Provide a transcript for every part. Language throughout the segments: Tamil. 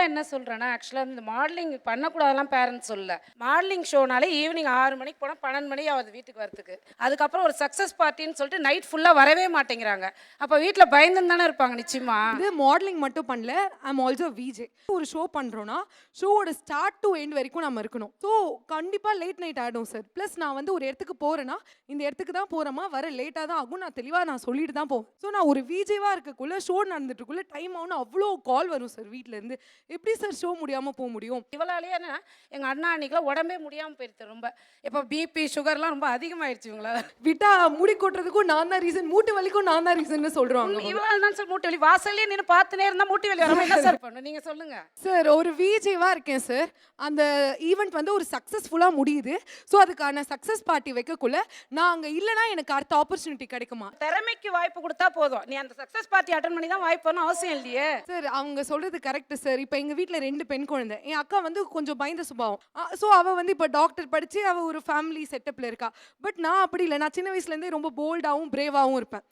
பொதுவாக என்ன சொல்கிறேன்னா, ஆக்சுவலாக இந்த மாடலிங் பண்ணக்கூடாதெல்லாம் பேரண்ட்ஸ் சொல்லல. மாடலிங் ஷோனாலே ஈவினிங் 6 மணிக்கு போனால் 12 மணி ஆகுது வீட்டுக்கு வரத்துக்கு. அதுக்கப்புறம் ஒரு சக்ஸஸ் பார்ட்டின்னு சொல்லிட்டு நைட் ஃபுல்லாக வரவே மாட்டேங்கிறாங்க. அப்போ வீட்டில் பயந்துன்னு தானே இருப்பாங்க நிச்சயமா. இது மாடலிங் மட்டும் பண்ணல, ஐம் ஆல்சோ விஜே. ஒரு ஷோ பண்ணுறோன்னா ஷோவோட ஸ்டார்ட் டு எண்ட் வரைக்கும் நம்ம இருக்கணும். ஸோ கண்டிப்பாக லேட் நைட் ஆகிடும் சார். ப்ளஸ் நான் வந்து ஒரு இடத்துக்கு போகிறேன்னா இந்த இடத்துக்கு தான் போகிறோமா, வர லேட்டாக தான் ஆகும், நான் தெளிவாக நான் சொல்லிட்டு தான் போவேன். ஸோ நான் ஒரு விஜேவாக இருக்கக்குள்ள ஷோ நடந்துட்டுக்குள்ளே டைம் ஆகும்னு அவ்வளோ கால் வரும் சார் வீட்டிலேருந்து. எப்படி சார் ஷோ முடியாமல் போக முடியும்? இவளாலேயே எங்கள் அண்ணா அன்னைக்கெலாம் உடம்பே முடியாமல் போயிடுது ரொம்ப. இப்போ பிபி சுகர்லாம் ரொம்ப அதிகமாகிடுச்சு இவங்களால. விட்டா முடி கொட்டுறதுக்கும் நான் தான் ரீசன், மூட்டு வலிக்கும் நான் தான் ரீசன் சொல்கிறாங்க. இவளால் தான் சார் மூட்டு வலி. வாசல்லே நின்று பார்த்துனே இருந்தால் மூட்டு வலி வர என்ன சார் பண்ணும் நீங்கள் சொல்லுங்கள். சார் ஒரு விஜேவாக இருக்கேன் சார். அந்த ஈவெண்ட் வந்து ஒரு சக்ஸஸ்ஃபுல்லாக முடியுது. ஸோ அதுக்கான சக்ஸஸ் பார்ட்டி வைக்கக்குள்ள நான் அங்கே இல்லைனா எனக்கு அடுத்த ஆப்பர்ச்சுனிட்டி கிடைக்குமா? திறமைக்கு வாய்ப்பு கொடுத்தா போதும். நீ அந்த சக்ஸஸ் பார்ட்டி அட்டன் பண்ணி தான் வாய்ப்பு வரணும் அவசியம் இல்லையே சார். அவங்க சொல்கிறது கரெக்டு சார். இப்போ எங்கள் வீட்டில் 2 பெண் குழந்தை. என் அக்கா வந்து கொஞ்சம் பயந்த சுபாவம். ஸோ அவள் வந்து இப்போ டாக்டர் படித்து அவள் ஒரு ஃபேமிலி செட்டப்பில் இருக்கா. பட் நான் அப்படி இல்லை. நான் சின்ன வயசுலேருந்தே ரொம்ப போல்டாகவும் பிரேவாகவும் இருப்பேன்.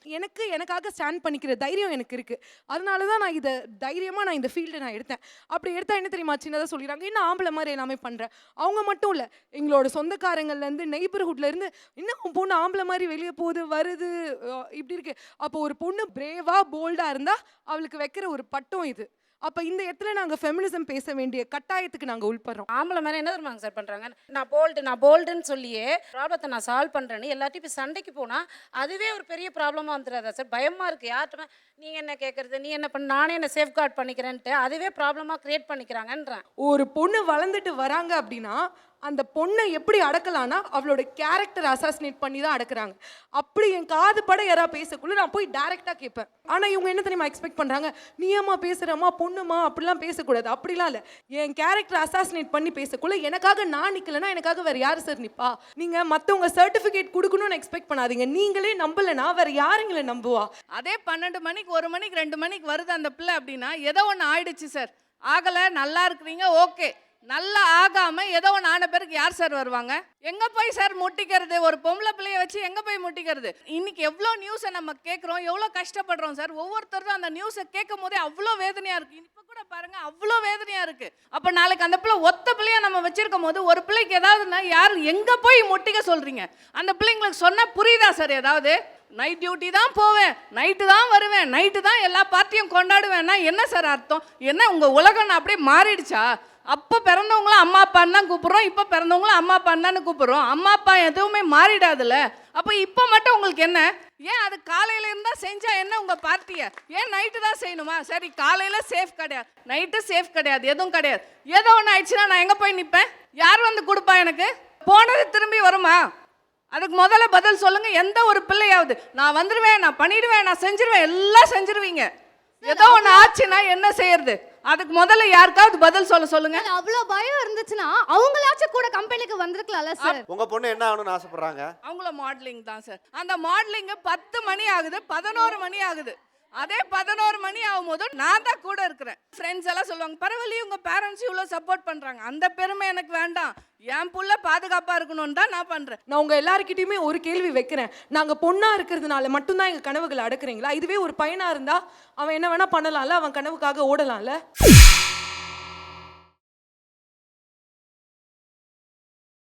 எனக்காக ஸ்டாண்ட் பண்ணிக்கிற தைரியம் எனக்கு இருக்குது. அதனால தான் நான் இதை தைரியமாக நான் இந்த ஃபீல்டை நான் எடுத்தேன். அப்படி எடுத்தால் என்ன தெரியுமா, சின்னதாக சொல்லிடுறாங்க, என்ன ஆம்பளை மாதிரி எல்லாமே பண்ணுறேன். அவங்க மட்டும் இல்லை, எங்களோட சொந்தக்காரங்கள்லேருந்து நெய்பர்ஹுட்லேருந்து இன்னும் பொண்ணு ஆம்பளை மாதிரி வெளியே போகுது வருது இப்படி இருக்குது. அப்போ ஒரு பொண்ணு பிரேவாக போல்டாக இருந்தால் அவளுக்கு வைக்கிற ஒரு பட்டம் இது. அப்போ இந்த இடத்துல நாங்கள் ஃபெமினிசம் பேச வேண்டிய கட்டாயத்துக்கு நாங்கள் உள்படுறோம். ஆம்பளை மேலே என்ன தெரியுமாங்க சார் பண்ணுறாங்க, நான் போல்டுன்னு சொல்லியே ப்ராப்ளத்தை நான் சால்வ் பண்ணுறேன்னு எல்லாத்தையும் இப்போ சண்டைக்கு போனால் அதுவே ஒரு பெரிய ப்ராப்ளமாக வந்துடாதா சார்? பயமாக இருக்குது. யார்கிட்ட நீங்கள் என்ன கேட்குறது, நீ என்ன பண்ண, நானே என்ன சேஃப்கார்ட் பண்ணிக்கிறேன்ட்டு அதுவே ப்ராப்ளமாக க்ரியேட் பண்ணிக்கிறாங்கன்றேன். ஒரு பொண்ணு வளர்ந்துட்டு வராங்க அப்படின்னா அந்த பொண்ணை எப்படி அடக்கலான்னா அவளோட கேரக்டர் அசாசினேட் பண்ணி தான் அடக்குறாங்க. அப்படி என் காது பட யாராவது பேசக்குள்ள நான் போய் டைரெக்டாக கேட்பேன். ஆனால் இவங்க என்ன தெரியுமா எக்ஸ்பெக்ட் பண்ணுறாங்க, நீ ஏம்மா பேசுகிறம்மா பொண்ணுமா அப்படிலாம் பேசக்கூடாது. அப்படிலாம் இல்லை. என் கேரக்டர் அசாசினேட் பண்ணி பேசக்குள்ள எனக்காக நான் நிற்கலைன்னா எனக்காக வேறு யார் சார் நிற்பா? நீங்கள் மற்றவங்க சர்டிஃபிகேட் கொடுக்கணும்னு எக்ஸ்பெக்ட் பண்ணாதீங்க. நீங்களே நம்பலைன்னா வேறு யாருங்களை நம்புவா? அதே 12 மணிக்கு 1 மணிக்கு 2 மணிக்கு வருது அந்த பிள்ளை அப்படின்னா ஏதோ ஒன்று ஆயிடுச்சு சார். ஆகலை, நல்லா இருக்கிறீங்க, ஓகே. நல்லா ஆகாம ஏதோ ஒன்று ஆன பிறகு யார் சார் வருவாங்க? எங்கே போய் சார் முட்டிக்கிறது? ஒரு பொம்பளை பிள்ளைய வச்சு எங்கே போய் முட்டிக்கிறது? இன்னைக்கு எவ்வளோ நியூஸை நம்ம கேட்குறோம், எவ்வளோ கஷ்டப்படுறோம் சார். ஒவ்வொருத்தரும் அந்த நியூஸை கேட்கும் போதே அவ்வளோ வேதனையாக இருக்குது. இப்போ கூட பாருங்க, அவ்வளோ வேதனையாக இருக்குது. அப்போ நாளைக்கு அந்த பிள்ளை ஒத்த பிள்ளையாக நம்ம வச்சிருக்கும் போது ஒரு பிள்ளைக்கு ஏதாவதுன்னா யார் எங்கே போய் முட்டிக்க சொல்கிறீங்க? அந்த பிள்ளைங்களுக்கு சொன்னால் புரியுதா சார்? ஏதாவது நைட் டியூட்டி தான் போவேன், நைட்டு தான் வருவேன், நைட்டு தான் எல்லா பார்ட்டியும் கொண்டாடுவேன்னா என்ன சார் அர்த்தம்? என்ன உங்கள் உலகம் அப்படியே மாறிடுச்சா? அப்போ பிறந்தவங்களும் அம்மா அப்பான்னு தான் கூப்பிட்றோம், இப்போ பிறந்தவங்களும் அம்மா அப்பான்னு தானே கூப்பிட்றோம். அம்மா அப்பா எதுவுமே மாறிடாதுல்ல. அப்போ இப்போ மட்டும் உங்களுக்கு என்ன? ஏன் அது காலையில் இருந்தால் செஞ்சால் என்ன உங்கள் பார்ட்டியை? ஏன் நைட்டு தான் செய்யணுமா? சரி, காலையில் சேஃப் கிடையாது, நைட்டு சேஃப் கிடையாது, எதுவும் கிடையாது. ஏதோ ஒன்று ஆயிடுச்சுன்னா நான் எங்கே போய் நிற்பேன்? யார் வந்து கொடுப்பா எனக்கு? போனது திரும்பி வருமா? அதுக்கு முதல்ல பதில் சொல்லுங்க. எந்த ஒரு பிள்ளையாவது நான் வந்துடுவேன், நான் பண்ணிடுவேன், நான் செஞ்சிருவேன், எல்லாம் செஞ்சிருவீங்க. ஏதோ ஒன்று ஆச்சுன்னா என்ன செய்யறது? அதுக்கு முதல்ல யாருக்காவது பதில் சொல்லுங்க. அவ்வளோ பயம் இருந்துச்சுன்னா அவங்களாச்சும் கூட கம்பெனிக்கு வந்திருக்கலாம்ல சார். உங்க பொண்ணு என்ன ஆகணும்னு ஆசைப்படுறாங்க? அவங்கள மாடலிங் தான் சார். அந்த மாடலிங் 10 மணி ஆகுது, 11 மணி ஆகுது. அதே 11 மணி ஆகும்போது நான் தான் கூட இருக்கிறேன். ஃப்ரெண்ட்ஸ் எல்லாம் சொல்லுவாங்க, பரவாயில்லையே உங்கள் பேரண்ட்ஸ் இவ்வளோ சப்போர்ட் பண்ணுறாங்க. அந்த பெருமை எனக்கு வேண்டாம், என் புள்ள பாதுகாப்பாக இருக்கணும்னு தான் நான் பண்ணுறேன். நான் உங்கள் எல்லாருக்கிட்டையுமே ஒரு கேள்வி வைக்கிறேன். நாங்கள் பொண்ணாக இருக்கிறதுனால மட்டும்தான் எங்கள் கனவுகளை அடக்குறீங்களா? இதுவே ஒரு பையனாக இருந்தால் அவன் என்ன வேணால் பண்ணலாம்ல, அவன் கனவுக்காக ஓடலாம்ல.